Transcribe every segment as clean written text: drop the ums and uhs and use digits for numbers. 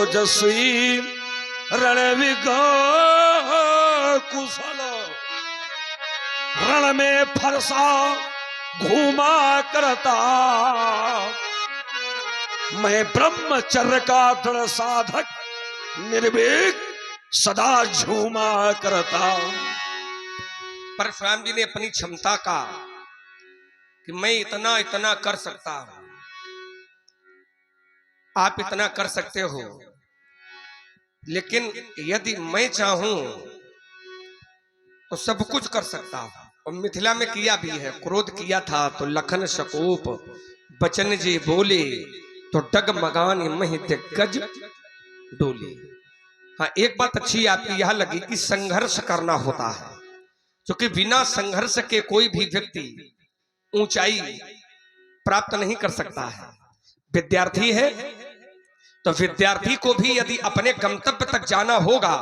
ओजस्वी रणविगो कुशल रण में फरसा घूमा करता। मैं ब्रह्मचर्य का दृढ़ साधक निर्भीक सदा झूमा करता। परशुराम जी ने अपनी क्षमता का कि मैं इतना इतना कर सकता हूं, आप इतना कर सकते हो, लेकिन यदि मैं चाहूं तो सब कुछ कर सकता हूं। और मिथिला में किया भी है। क्रोध किया था तो लखन शकोप बचन जी बोले, तो डगमगान महि दिग्गज डोले। हाँ, एक बात अच्छी आपकी यह लगी कि संघर्ष करना होता है, क्योंकि बिना संघर्ष के कोई भी व्यक्ति ऊंचाई प्राप्त नहीं कर सकता है। विद्यार्थी है तो विद्यार्थी को भी यदि अपने गंतव्य तक जाना होगा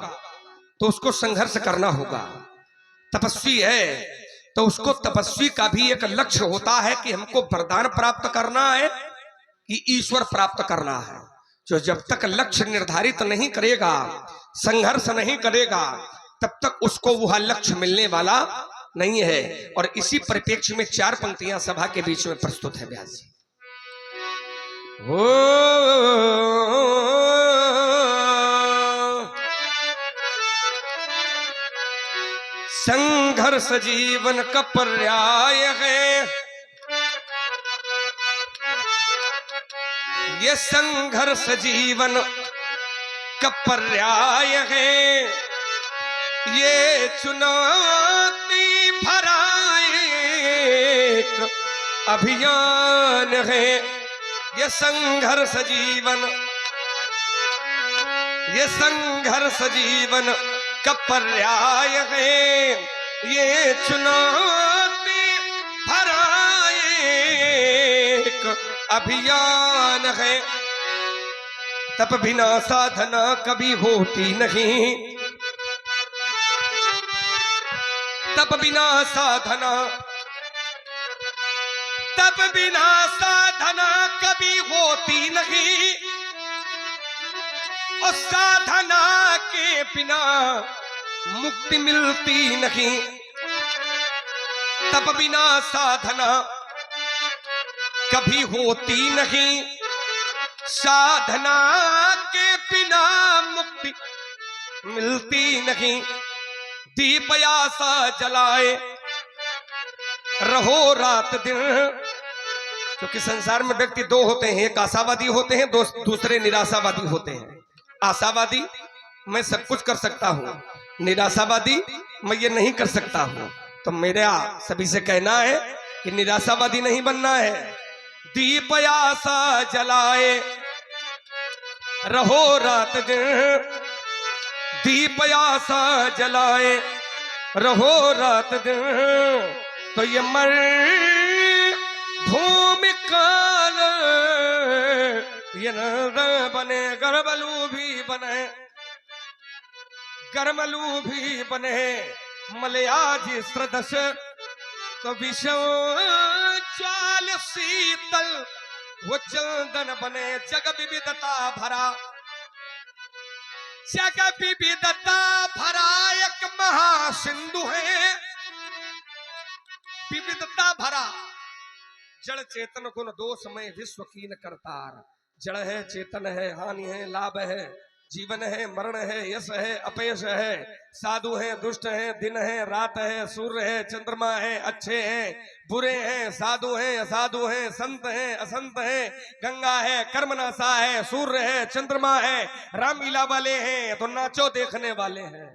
तो उसको संघर्ष करना होगा। तपस्वी है तो उसको तपस्वी का भी एक लक्ष्य होता है कि हमको वरदान प्राप्त करना है कि ईश्वर प्राप्त करना है। जो जब तक लक्ष्य निर्धारित नहीं करेगा, संघर्ष नहीं करेगा, तब तक उसको वह लक्ष्य मिलने वाला नहीं है। और इसी परिप्रेक्ष्य में चार पंक्तियां सभा के बीच में प्रस्तुत है व्यास जी। हो संघर्ष जीवन का पर्याय है, ये संघर्ष जीवन का पर्याय है, ये चुनौती भरा एक अभियान है। ये संघर्ष जीवन, ये संघर्ष जीवन का पर्याय है, ये चुनौती भरा एक अभियान है। तप बिना साधना कभी होती नहीं, तप बिना साधना, तप बिना साधना कभी होती नहीं, और साधना के बिना मुक्ति मिलती नहीं। तप बिना साधना कभी होती नहीं, साधना के बिना मुक्ति मिलती नहीं। दीप आशा जलाए रहो रात दिन, क्योंकि संसार में व्यक्ति दो होते हैं, एक आशावादी होते हैं, दूसरे निराशावादी होते हैं। आशावादी मैं सब कुछ कर सकता हूं, निराशावादी मैं ये नहीं कर सकता हूं। तो मेरा सभी से कहना है कि निराशावादी नहीं बनना है। दीप आशा जलाए रहो रात दिन, दीप आशा जलाए रहो रात दिन, तो ये मर भूमि काल ये न बने, गर्मलू भी बने, गर्मलू भी बने, मलयाज सदृश तो विषम चाल शीतल वो चंदन बने। जग विविधता भरा, जग विविधता भरा एक महासिंधु है, विविधता भरा। जड़ चेतन गुण दोष में विश्व कीन करतार। जड़ है, चेतन है, हानि है, लाभ है, जीवन है, मरण है, यश है, अपयश है, साधु है, दुष्ट है, दिन है, रात है, सूर्य है, चंद्रमा है, अच्छे हैं, बुरे हैं, साधु हैं, असाधु हैं, संत हैं, असंत हैं, गंगा है, कर्मनाशा है, सूर्य है, चंद्रमा है, रामलीला वाले हैं तो नाचो देखने वाले हैं।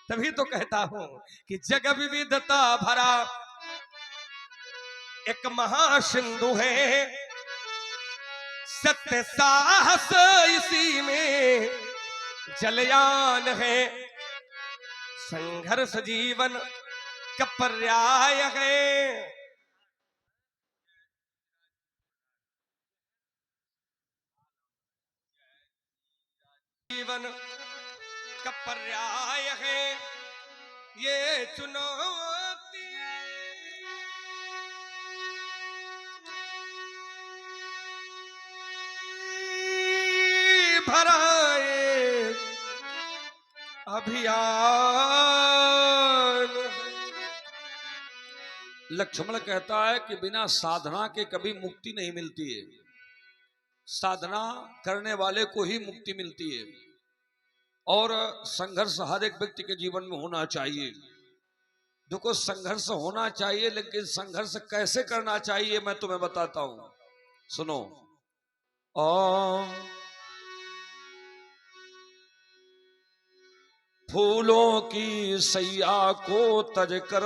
तभी तो कहता हूं कि जग विविधता भरा एक महासिंधु है, सत्य साहस इसी में जलयान है। संघर्ष जीवन का पर्याय है, जीवन का पर्याय है, ये चुनौती भरा अभियान। लक्ष्मण कहता है कि बिना साधना के कभी मुक्ति नहीं मिलती है, साधना करने वाले को ही मुक्ति मिलती है। और संघर्ष हर एक व्यक्ति के जीवन में होना चाहिए। देखो, संघर्ष होना चाहिए, लेकिन संघर्ष कैसे करना चाहिए मैं तुम्हें बताता हूं, सुनो। फूलों की सैया को तज कर,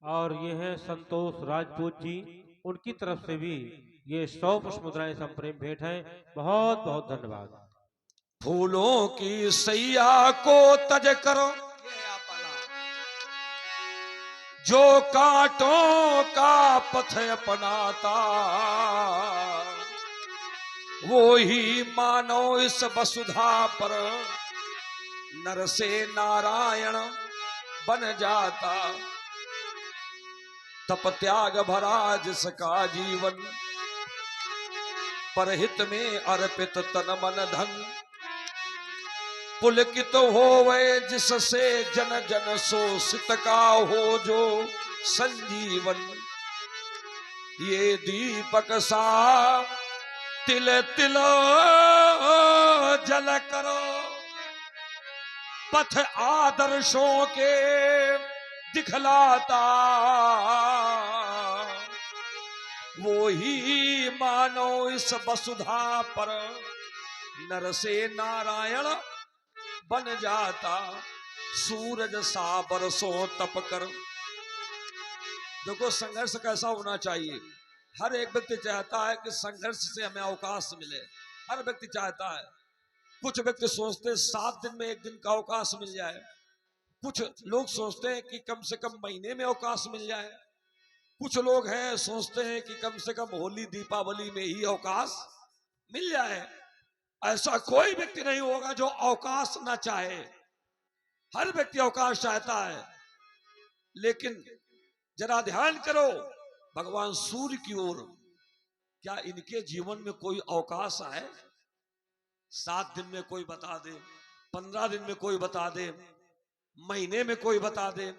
और ये है संतोष राजपूत जी, उनकी तरफ से भी ये 100 पुष्प मुद्राएं संप्रेम भेंट है। बहुत बहुत धन्यवाद। फूलों की सैया को तज करो, जो कांटों का पथ अपनाता, वो ही मानो इस वसुधा पर नर से नारायण बन जाता। तप त्याग भरा जिसका जीवन, परहित में अर्पित तन मन धन, पुलकित होवे जिससे जन जन शोषित का हो जो संजीवन। ये दीपक सा तिल तिल जल करो, पथ आदर्शों के दिखलाता, वो ही मानो इस वसुधा पर नर से नारायण बन जाता। सूरज सा बरसों तप कर। देखो, संघर्ष कैसा होना चाहिए। हर एक व्यक्ति चाहता है कि संघर्ष से हमें अवकाश मिले, हर व्यक्ति चाहता है। कुछ व्यक्ति सोचते हैं 7 दिन में 1 दिन का अवकाश मिल जाए, कुछ लोग सोचते हैं कि कम से कम महीने में अवकाश मिल जाए, कुछ लोग हैं सोचते हैं कि कम से कम होली दीपावली में ही अवकाश मिल जाए। ऐसा कोई व्यक्ति नहीं होगा जो अवकाश ना चाहे, हर व्यक्ति अवकाश चाहता है। लेकिन जरा ध्यान करो भगवान सूर्य की ओर, क्या इनके जीवन में कोई अवकाश है? 7 दिन में कोई बता दे, 15 दिन में कोई बता दे, महीने में कोई बता दे,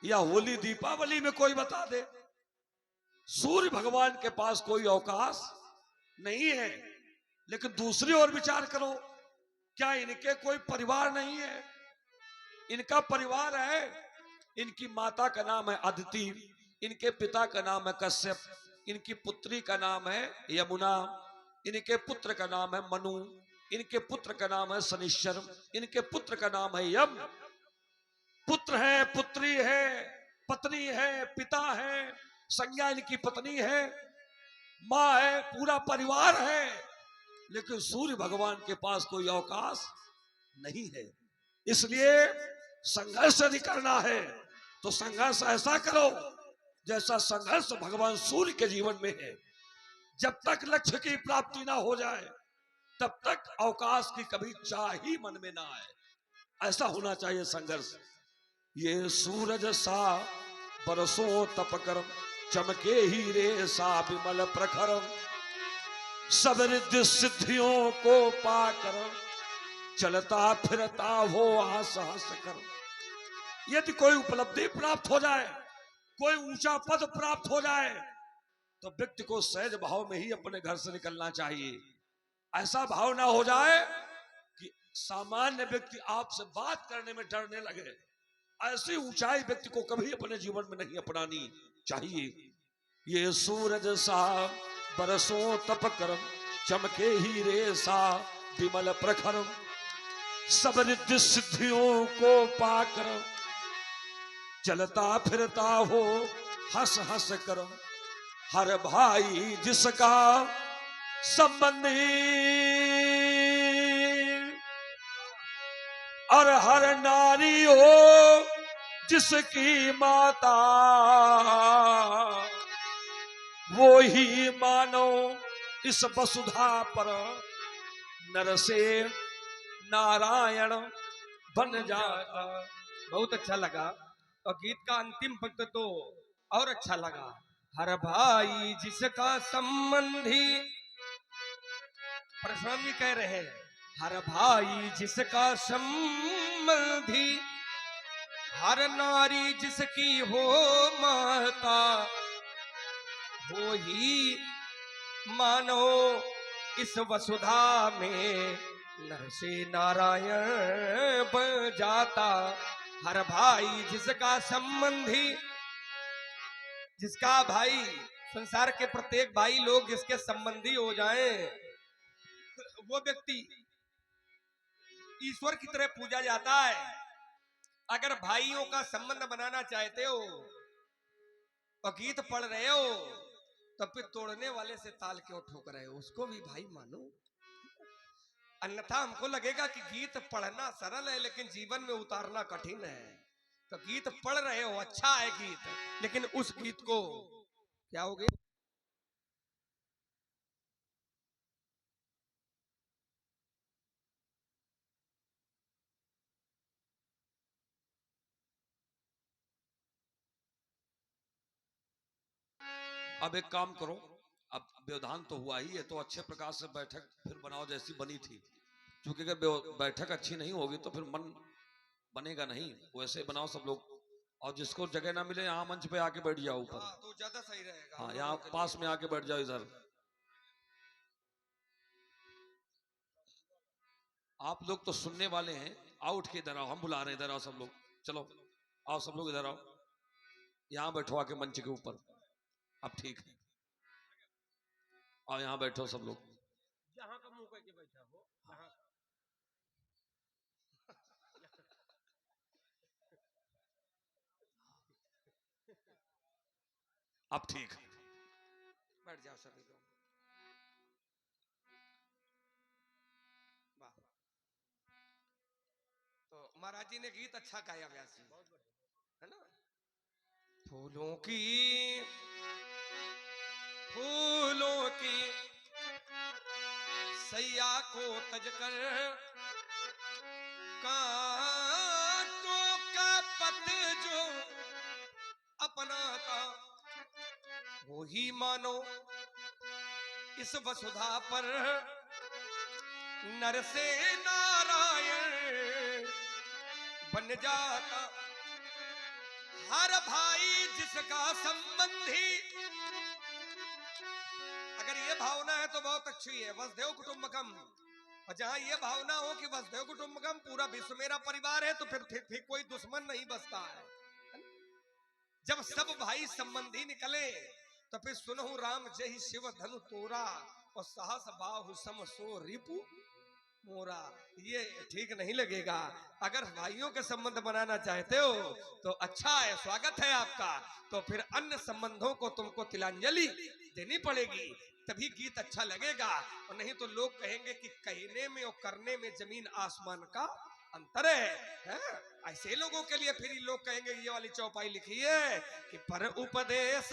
या होली दीपावली में कोई बता दे। सूर्य भगवान के पास कोई अवकाश नहीं है। लेकिन दूसरी ओर विचार करो, क्या इनके कोई परिवार नहीं है? इनका परिवार है। इनकी माता का नाम है अदिति, इनके पिता का नाम है कश्यप, इनकी पुत्री का नाम है यमुना, इनके पुत्र का नाम है मनु, इनके पुत्र का नाम है शनिश्चर, इनके पुत्र का नाम है यम। पुत्र है, पुत्री है, पत्नी है, पिता है, संज्ञा इनकी पत्नी है, माँ है, पूरा परिवार है। लेकिन सूर्य भगवान के पास कोई अवकाश नहीं है। इसलिए संघर्ष यदि करना है तो संघर्ष ऐसा करो जैसा संघर्ष भगवान सूर्य के जीवन में है। जब तक लक्ष्य की प्राप्ति ना हो जाए तब तक अवकाश की कभी चाह ही मन में ना आए। ऐसा होना चाहिए संघर्ष। ये सूरज सा बरसों तप कर, चमके हीरे सा विमल प्रखर, सब रिद्धि सिद्धियों को पाकर चलता फिरता हो हंस हंस कर। यदि कोई उपलब्धि प्राप्त हो जाए, कोई ऊंचा पद प्राप्त हो जाए, तो व्यक्ति को सहज भाव में ही अपने घर से निकलना चाहिए। ऐसा भाव ना हो जाए कि सामान्य व्यक्ति आपसे बात करने में डरने लगे। ऐसी ऊंचाई व्यक्ति को कभी अपने जीवन में नहीं अपनानी चाहिए। ये सूरज सा बरसों तप कर, चमके हीरे सा विमल प्रखर, सब रिद्धि सिद्धियों को पाकर चलता फिरता हो हंस हंस कर। हर भाई जिसका संबंधी और हर नारी हो जिसकी माता, वो ही मानो इस वसुधा पर नर से नारायण बन जाता। बहुत अच्छा लगा। और गीत का अंतिम पंक्त तो और अच्छा लगा। हर भाई जिसका संबंधी, परशुराम जी कह रहे हैं, हर भाई जिसका संबंधी, हर नारी जिसकी हो माता, वो ही मानो इस वसुधा में नर से नारायण बन जाता। हर भाई जिसका संबंधी, जिसका भाई, संसार के प्रत्येक भाई लोग जिसके संबंधी हो जाएं, वो व्यक्ति ईश्वर की तरह पूजा जाता है। अगर भाइयों का संबंध बनाना चाहते हो और गीत पढ़ रहे हो तो फिर तोड़ने वाले से ताल क्यों ठोक रहे हो, उसको भी भाई मानो। अन्यथा हमको लगेगा कि गीत पढ़ना सरल है लेकिन जीवन में उतारना कठिन है। तो गीत पढ़ रहे हो, अच्छा है गीत, लेकिन उस गीत को क्या हो गया, अब एक काम करो, अब व्यवधान तो हुआ ही है, तो अच्छे प्रकार से बैठक फिर बनाओ जैसी बनी थी। क्योंकि अगर बैठक अच्छी नहीं होगी तो फिर मन बनेगा नहीं। वैसे बनाओ सब लोग, और जिसको जगह ना मिले यहाँ मंच पे आके बैठ जाओ ऊपर। तो ज्यादा सही रहेगा। हाँ, यहाँ पास में आके बैठ जाओ इधर। आप लोग तो सुनने वाले हैं, आओ उठ के इधर आओ, हम बुला रहे हैं, इधर आओ सब लोग, चलो आओ सब लोग इधर आओ, यहाँ बैठो आके मंच के ऊपर। अब ठीक है, आओ यहाँ बैठो सब लोग। जहाँ का मुंह करके बैठा हो, जहाँ अब ठीक है, बैठ जाओ सभी लोग। वाह, तो महाराज जी ने गीत अच्छा गाया, व्यास जी, है ना। फूलों की सैया को तजकर, कांटों का पत जो अपनाता, वो ही मानो इस वसुधा पर नर से नारायण बन जाता। हर भाई जिसका संबंधी, अगर ये भावना है तो बहुत अच्छी है, वसुधैव कुटुंबकम। और जहां ये भावना हो कि वसुधैव कुटुंबकम पूरा विश्व मेरा परिवार है, तो फिर कोई दुश्मन नहीं बचता है। जब सब भाई संबंधी निकले तो फिर सुनहु राम जय शिव धनु तोरा, और सहस बाहु सम सो रिपु मोरा। ये ठीक नहीं लगेगा। अगर भाइयों के संबंध बनाना चाहते हो तो अच्छा है, स्वागत है आपका। तो फिर अन्य संबंधों को तुमको तिलांजलि देनी पड़ेगी, तभी गीत अच्छा लगेगा। और नहीं तो लोग कहेंगे कि कहने में और करने में जमीन आसमान का अंतर है? ऐसे लोगों के लिए फिर लोग कहेंगे, ये वाली चौपाई लिखी है कि पर उपदेश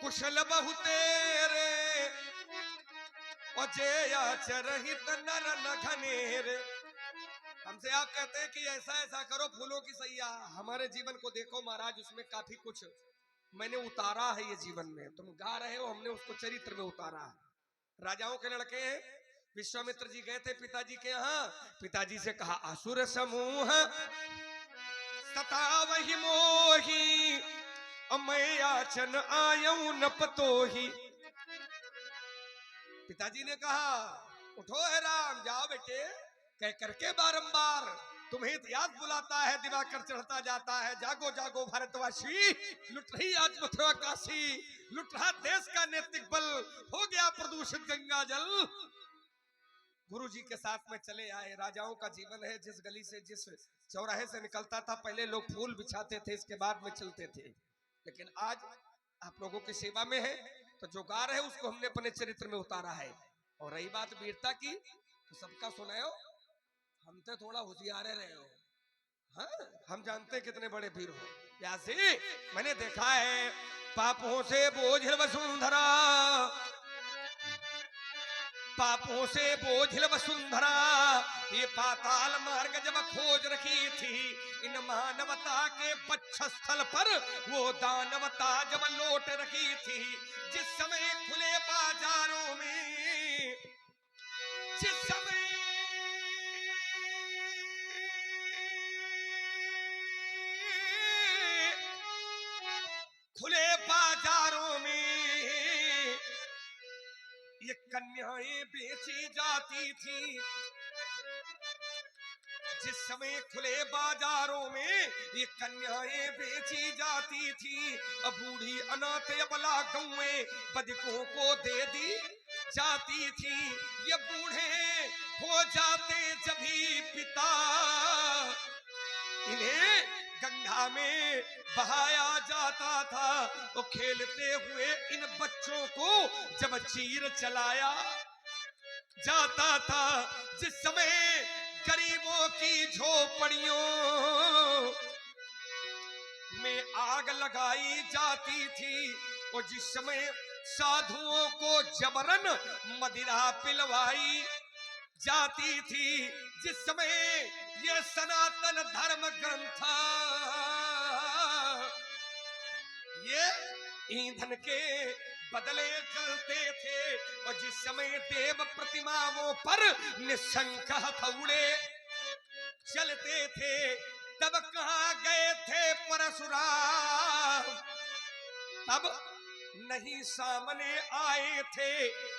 कुशल बहु तेरे, और चरहित नर न घनेर। हमसे आप कहते हैं कि ऐसा ऐसा करो, फूलों की सैया। हमारे जीवन को देखो महाराज, उसमें काफी कुछ मैंने उतारा है ये जीवन में। तुम गा रहे हो, हमने उसको चरित्र में उतारा है। राजाओं के लड़के हैं, विश्वामित्र जी गए थे पिताजी के यहाँ, पिताजी से कहा असुर समूह सतावहि मोही, मैं याचन आयऊ न पतोही। पिताजी ने कहा उठो है राम, जाओ बेटे। कह करके बारंबार तुम्हें याद बुलाता है, दिवाकर चढ़ता जाता है। जागो जागो भारतवासी, लुट रही आज मथुरा काशी, लुट रहा देश का नैतिक बल, हो गया प्रदूषित गंगा जल। गुरु जी के साथ में चले आए। राजाओं का जीवन है, जिस गली से जिस चौराहे से निकलता था, पहले लोग फूल बिछाते थे, इसके बाद में चलते थे। लेकिन आज आप लोगों की सेवा में है, तो जो गा रहे उसको हमने अपने चरित्र में उतारा है। और रही बात वीरता की, तो सबका सुनाओ, हम तो थोड़ा होशियारे रहे हो। हाँ, हम जानते हैं कितने बड़े वीर हो। व्यासी, मैंने देखा है पापों से बोझ वसुंधरा, पापों से बोझिल वसुंधरा, ये पाताल मार्ग जब खोज रखी थी, इन मानवता के वक्षस्थल पर वो दानवता जब लौट रखी थी। जिस समय खुले बाजारों में, जिस समय खुले बाजारों में ये कन्याएं बेची जाती थी, जिस समय खुले बाजारों में ये कन्याएं बेची जाती थी, अब बूढ़ी अनाथ अबला गौएं बदिकों को दे दी जाती थी। ये बूढ़े हो जाते जब भी पिता, इन्हें गंगा में बहाया जाता था। वो खेलते हुए इन बच्चों को जब चीर चलाया जाता था, जिस समय गरीबों की झोपड़ियों में आग लगाई जाती थी, और जिस समय साधुओं को जबरन मदिरा पिलवाई जाती थी, जिस समय ये सनातन धर्म ग्रंथ ये ईंधन के बदले चलते थे, और जिस समय देव प्रतिमाओं पर निशंक हथौड़े चलते थे, तब कहाँ गए थे परशुराम? तब नहीं सामने आए थे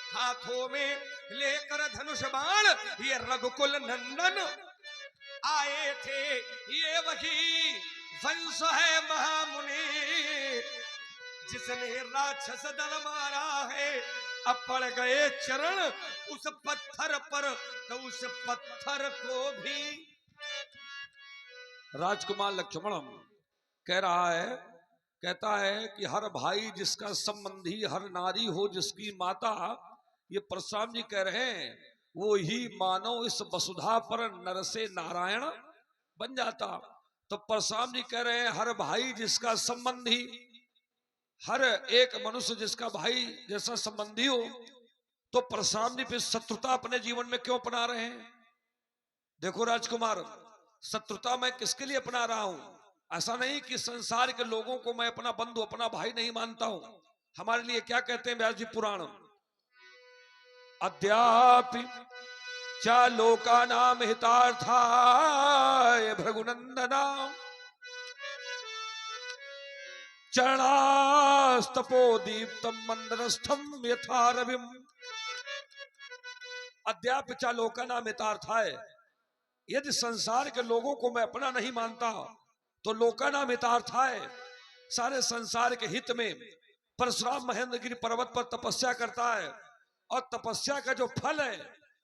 हाथों में लेकर धनुष बाण, ये रघुकुल नंदन आए थे। ये वही वंश है महामुनि जिसने राक्षस दल मारा है। अब पड़ गए चरण उस पत्थर पर, तो उस पत्थर को भी राजकुमार लक्ष्मण कह रहा है, कहता है कि हर भाई जिसका संबंधी, हर नारी हो जिसकी माता, ये परशुराम जी कह रहे हैं, वो ही मानव इस वसुधा पर नर से नारायण बन जाता। तो परशुराम जी कह रहे हैं हर भाई जिसका संबंधी, हर एक मनुष्य जिसका भाई जैसा संबंधी हो, तो परशुराम जी फिर शत्रुता अपने जीवन में क्यों अपना रहे हैं? देखो राजकुमार, शत्रुता मैं किसके लिए अपना रहा हूं? ऐसा नहीं कि संसार के लोगों को मैं अपना बंधु, अपना भाई नहीं मानता हूं। हमारे लिए क्या कहते हैं व्यास जी पुराण, अद्यापि चा लोका नाम हितार्थाय भृगुनंदना चरणास्तपो दीप्तम मंदरस्थम यथा रविम। अद्यापि चा लोका नाम हितार्थाय, यदि संसार के लोगों को मैं अपना नहीं मानता तो लोका नाम हितार्थाय, सारे संसार के हित में परशुराम महेंद्रगिरी पर्वत पर तपस्या करता है, और तपस्या का जो फल है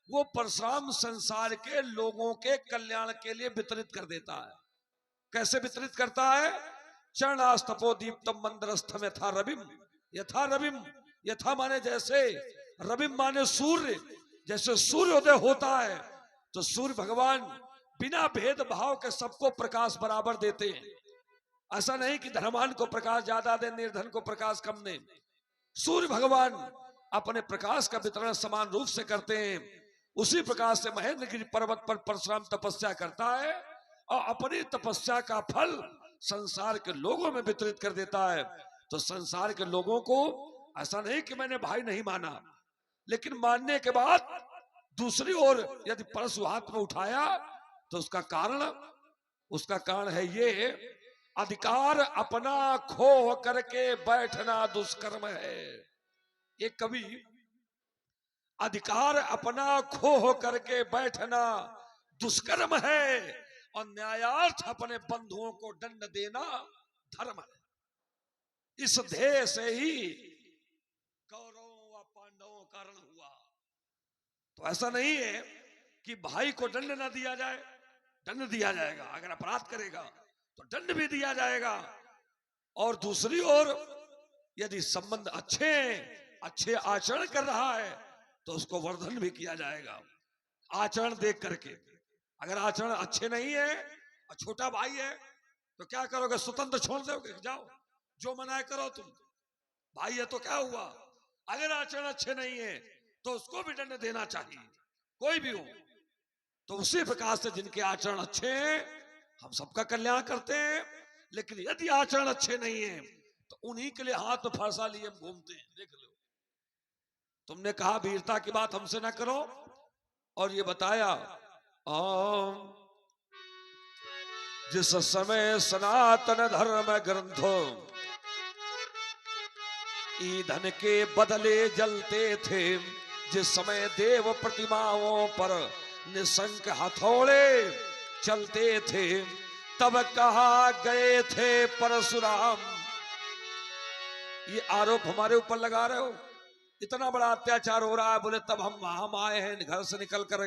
वो परशुराम संसार के लोगों के कल्याण के लिए वितरित कर देता है। कैसे वितरित करता है? चरणास्तपो दीप्तम मंदरस्थम यथा रविम। यथा रविम, यथा माने जैसे, रविम माने सूर्य, जैसे सूर्योदय होता है तो सूर्य भगवान बिना भेदभाव के सबको प्रकाश बराबर देते हैं। ऐसा नहीं कि धनवान को प्रकाश ज्यादा दे, निर्धन को प्रकाश कम दे। सूर्य भगवान अपने प्रकाश का वितरण समान रूप से करते हैं। उसी प्रकार से महेंद्रगिरी पर्वत पर परशुराम तपस्या करता है और अपनी तपस्या का फल संसार के लोगों में वितरित कर देता है। तो संसार के लोगों को ऐसा नहीं कि मैंने भाई नहीं माना, लेकिन मानने के बाद दूसरी ओर यदि परशु हाथ में उठाया तो उसका कारण है ये, अधिकार अपना खो करके बैठना दुष्कर्म है। ये कवि, अधिकार अपना खो करके बैठना दुष्कर्म है और न्यायार्थ अपने बंधुओं को दंड देना धर्म है। इस ध्येय से ही कौरवों व पांडवों का रण हुआ। तो ऐसा नहीं है कि भाई को दंड न दिया जाए, दंड दिया जाएगा। अगर अपराध करेगा तो दंड भी दिया जाएगा, और दूसरी ओर यदि संबंध अच्छे आचरण कर रहा है तो उसको वर्धन भी किया जाएगा आचरण देख करके। अगर आचरण अच्छे नहीं है और छोटा भाई है तो क्या करोगे? स्वतंत्र छोड़ दोगे? जाओ जो मनाए करो तुम, भाई है तो क्या हुआ। अगर आचरण अच्छे नहीं है तो उसको भी दंड देना चाहिए, कोई भी हो। तो उसी प्रकार से जिनके आचरण अच्छे हैं हम सबका कल्याण करते हैं, लेकिन यदि आचरण अच्छे नहीं है तो उन्हीं के लिए हाथ में फरसा लिए हम घूमते हैं। देख लो, तुमने कहा वीरता की बात हमसे ना करो, और ये बताया जिस समय सनातन धर्म ग्रंथों ईंधन के बदले जलते थे, जिस समय देव प्रतिमाओं पर निशंक हथौड़े चलते थे, तब कहा गए थे परशुराम। ये आरोप हमारे ऊपर लगा रहे हो, इतना बड़ा अत्याचार हो रहा है, बोले तब हम आए हैं घर से निकल कर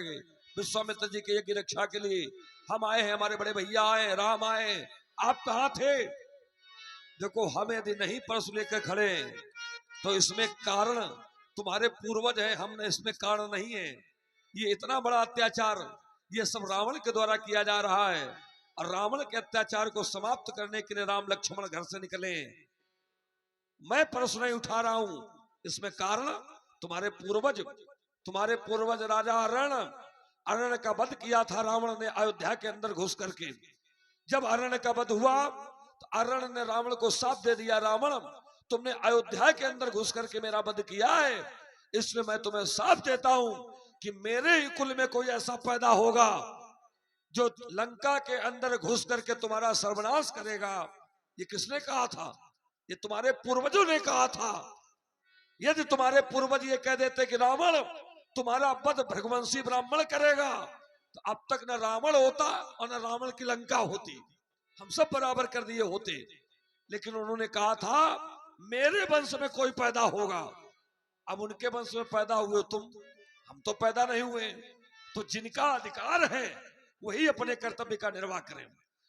विश्वामित्र जी के यज्ञ रक्षा के लिए हम आए हैं, हमारे बड़े भैया आए, राम आए, आप कहां थे? देखो, हम यदि नहीं परशु लेकर खड़े तो इसमें कारण तुम्हारे पूर्वज हैं, हमने इसमें कारण नहीं है। ये इतना बड़ा अत्याचार ये सब रावण के द्वारा किया जा रहा है, और रावण के अत्याचार को समाप्त करने के लिए राम लक्ष्मण घर से निकले। मैं परशु नहीं उठा रहा हूं, इसमें कारण तुम्हारे पूर्वज राजा अरण्य का वध किया था रावण ने अयोध्या के अंदर घुस करके। जब अरण्य का वध हुआ तो अरण्य ने रावण को साथ दे दिया, रावण तुमने अयोध्या के अंदर घुस करके मेरा वध किया है, इसलिए मैं तुम्हें साथ देता हूं कि मेरे ही कुल में कोई ऐसा पैदा होगा जो लंका के अंदर घुस करके तुम्हारा सर्वनाश करेगा। ये किसने कहा था? ये तुम्हारे पूर्वजों ने कहा था। यदि तुम्हारे पूर्वज ये कह देते कि रावण तुम्हारा वध भृगुवंशी ब्राह्मण करेगा, तो अब तक न रावण होता और न रावण की लंका होती, हम सब बराबर कर दिए होते। लेकिन उन्होंने कहा था मेरे वंश में कोई पैदा होगा। अब उनके वंश में पैदा हुए तुम, हम तो पैदा नहीं हुए। तो जिनका अधिकार है वही अपने कर्तव्य का निर्वाह करें,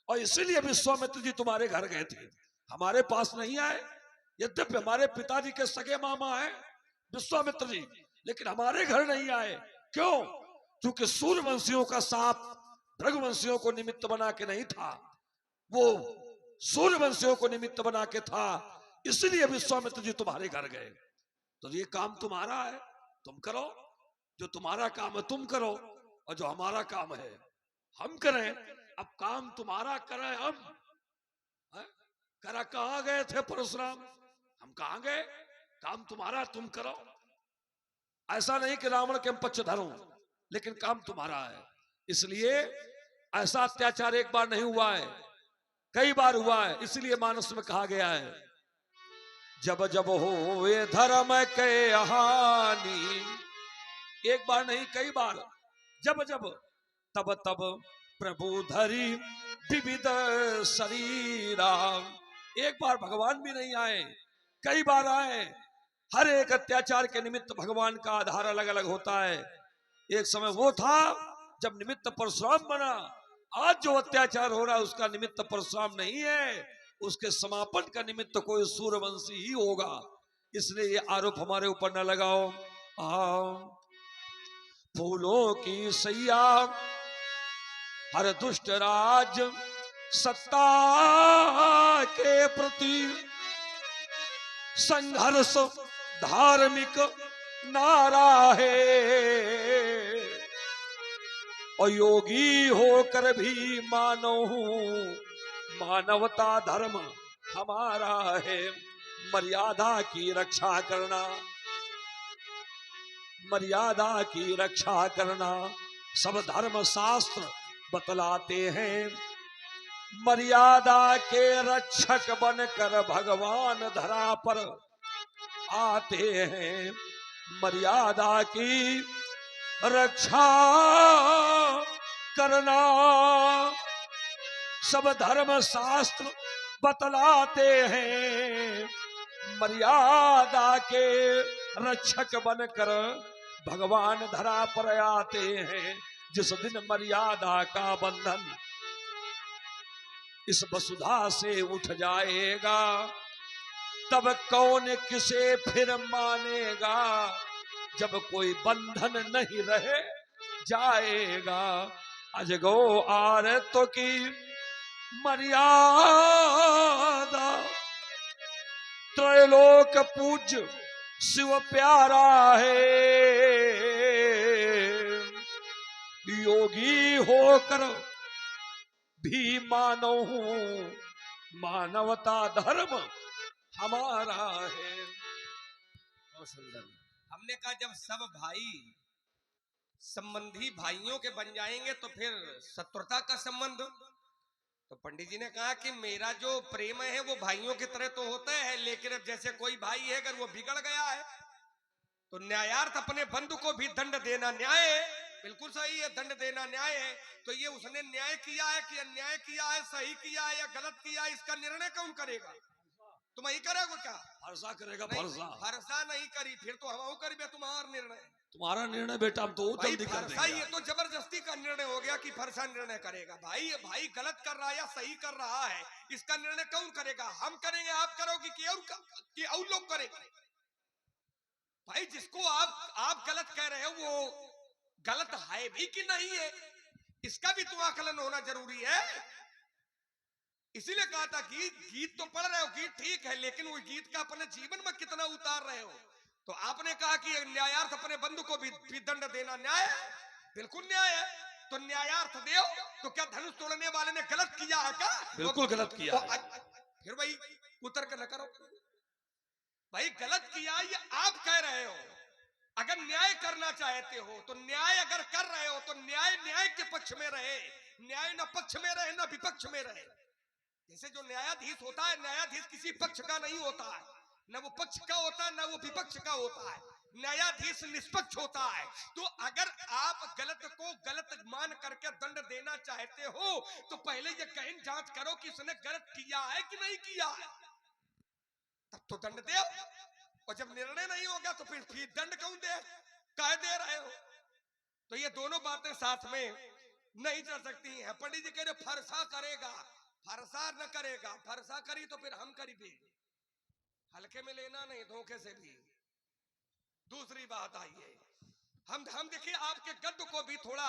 और इसीलिए विश्वामित्र जी तुम्हारे घर गए थे, हमारे पास नहीं आए। यद्यपि हमारे पिताजी के सगे मामा हैं विश्वामित्र जी, लेकिन हमारे घर नहीं आए। क्यों? क्योंकि सूर्यवंशियों का साप भृगुवंशियों को निमित्त बना के नहीं था, वो सूर्यवंशियों को निमित्त बना के था, इसलिए विश्वामित्र जी तुम्हारे घर गए। तो ये काम तुम्हारा है, तुम करो, जो तुम्हारा काम है तुम करो, और जो हमारा काम है हम करें। अब काम तुम्हारा करें हम, करा कहां गए थे परशुराम, हम कहां गए? काम तुम्हारा, तुम करो। ऐसा नहीं कि रावण के हम पक्षधर हों, लेकिन काम तुम्हारा है। इसलिए ऐसा अत्याचार एक बार नहीं हुआ है, कई बार हुआ है। इसलिए मानस में कहा गया है जब जब हो ये धर्म के हानि, एक बार नहीं कई बार, जब जब तब तब प्रभु धरी विविध शरीरा। एक बार भगवान भी नहीं आए, कई बार आए। हर एक अत्याचार के निमित्त भगवान का आधार अलग अलग होता है। एक समय वो था जब निमित्त परशुराम बना, आज जो अत्याचार हो रहा है उसका निमित्त परशुराम नहीं है, उसके समापन का निमित्त कोई सूर्यवंशी ही होगा। इसलिए ये आरोप हमारे ऊपर न लगाओ। फूलों की सैया हर दुष्ट राज सत्ता के प्रति संघर्ष धार्मिक नारा है, और योगी होकर भी मानो मानवता धर्म हमारा है। मर्यादा की रक्षा करना, मर्यादा की रक्षा करना सब धर्म शास्त्र बतलाते हैं। मर्यादा के रक्षक बनकर भगवान धरा पर आते हैं। मर्यादा की रक्षा करना सब धर्म शास्त्र बतलाते हैं। मर्यादा के रक्षक बनकर भगवान धरा पर आते हैं। जिस दिन मर्यादा का बंधन इस वसुधा से उठ जाएगा, तब कौन किसे फिर मानेगा। जब कोई बंधन नहीं रहे जाएगा, अजगो आरत की मर्यादा। त्रैलोक पूज्य शिव प्यारा है, योगी होकर भी मानव हूं, मानवता धर्म हमारा है। बहुत सुंदर। हमने कहा जब सब भाई संबंधी भाइयों के बन जाएंगे तो फिर शत्रुता का संबंध। तो पंडित जी ने कहा कि मेरा जो प्रेम है वो भाइयों की तरह तो होता है, लेकिन अब जैसे कोई भाई है अगर वो बिगड़ गया है तो न्यायार्थ अपने बंधु को भी दंड देना न्याय है। बिल्कुल सही है, दंड देना न्याय है। तो ये उसने न्याय किया है कि अन्याय किया है, सही किया है या गलत किया है, इसका निर्णय कौन करेगा? तुम ही करोगे क्या? फरसा करेगा। नहीं, फरसा फरसा नहीं करी, फिर तो हम करी तुम्हारा निर्णय। तुम्हारा निर्णय बेटा हम तो भाई जल्दी कर फरसा देंगे। ये तो जबरदस्ती का निर्णय हो गया कि फरसा निर्णय करेगा। भाई भाई गलत कर रहा है या सही कर रहा है, इसका निर्णय कौन करेगा? हम करेंगे, आप करोगे कि और लोग करेंगे? भाई जिसको आप गलत कह रहे हो वो गलत है भी कि नहीं है, इसका भी तो आकलन होना जरूरी है। इसीलिए कहा था कि गीत तो पढ़ रहे हो, गीत ठीक है, लेकिन वो गीत का अपने जीवन में कितना उतार रहे हो? तो आपने कहा कि न्यायार्थ अपने बंधु को भी दंड देना न्याय है, बिल्कुल न्याय है। तो न्यायार्थ दो। तो क्या धनुष तोड़ने वाले ने गलत किया है क्या? बिल्कुल गलत किया है। फिर भाई उतर कर न करो। भाई गलत किया ये आप कह रहे हो। अगर न्याय करना चाहते हो तो न्याय अगर कर रहे हो तो न्याय न्याय के पक्ष में रहे, न्याय न पक्ष में रहे न विपक्ष में रहे। जैसे जो न्यायाधीश होता है, न्यायाधीश किसी पक्ष का नहीं होता है, न वो पक्ष का होता है न वो विपक्ष का होता है। न्यायाधीश निष्पक्ष होता है। तो अगर आप गलत को गलत मान करके दंड देना चाहते हो तो पहले ये गहन जांच करो कि उसने गलत किया है कि नहीं किया है, तब तो दंड दो। और जब निर्णय नहीं होगा तो फिर दंड कौन दे? कह दे रहे हो। तो ये दोनों बातें साथ में नहीं चल सकती हैं। पंडित जी कह रहे फरसा करेगा, फरसा न करेगा। फरसा करी तो फिर हम करी भी, हल्के में लेना नहीं, धोखे से भी। दूसरी बात आई है, हम देखिए आपके गद्य को भी थोड़ा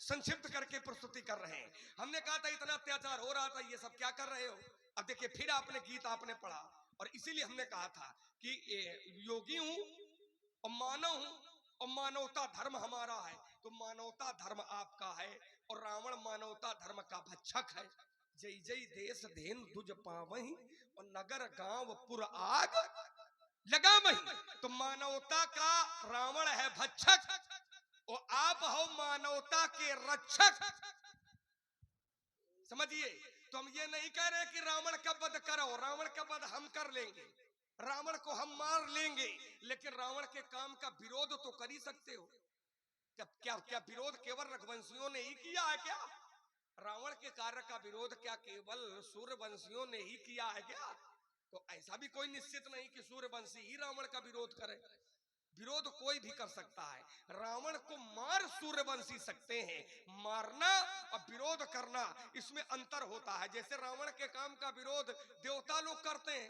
संक्षिप्त करके प्रस्तुति कर रहे हैं। हमने कहा था इतना अत्याचार हो रहा था, ये सब क्या कर रहे हो? अब देखिए फिर आपने गीत आपने पढ़ा, और इसीलिए हमने कहा था कि योगी हूं और मानव हूं और मानवता धर्म हमारा है। तो मानवता धर्म आपका है और रावण मानवता धर्म का भक्षक है। जय जय देश धेन दुज पावही और नगर गांव पुर आग लगा वही। तो मानवता का रावण है भक्षक और आप हो मानवता के रक्षक। समझिए, तो हम ये नहीं कह रहे कि रावण का वध करो, रावण का वध हम कर लेंगे, रावण को हम मार लेंगे, लेकिन रावण के काम का विरोध तो कर ही सकते हो। क्या विरोध केवल रघुवंशियों ने ही किया है क्या? रावण के कार्य का विरोध क्या केवल सूर्यवंशियों ने ही किया है क्या? तो ऐसा भी कोई निश्चित नहीं कि सूर्यवंशी ही रावण का विरोध करे। विरोध कोई भी कर सकता है। रावण को मार सूर्यवंशी सकते हैं, मारना और विरोध करना इसमें अंतर होता है। जैसे रावण के काम का विरोध देवता लोग करते हैं,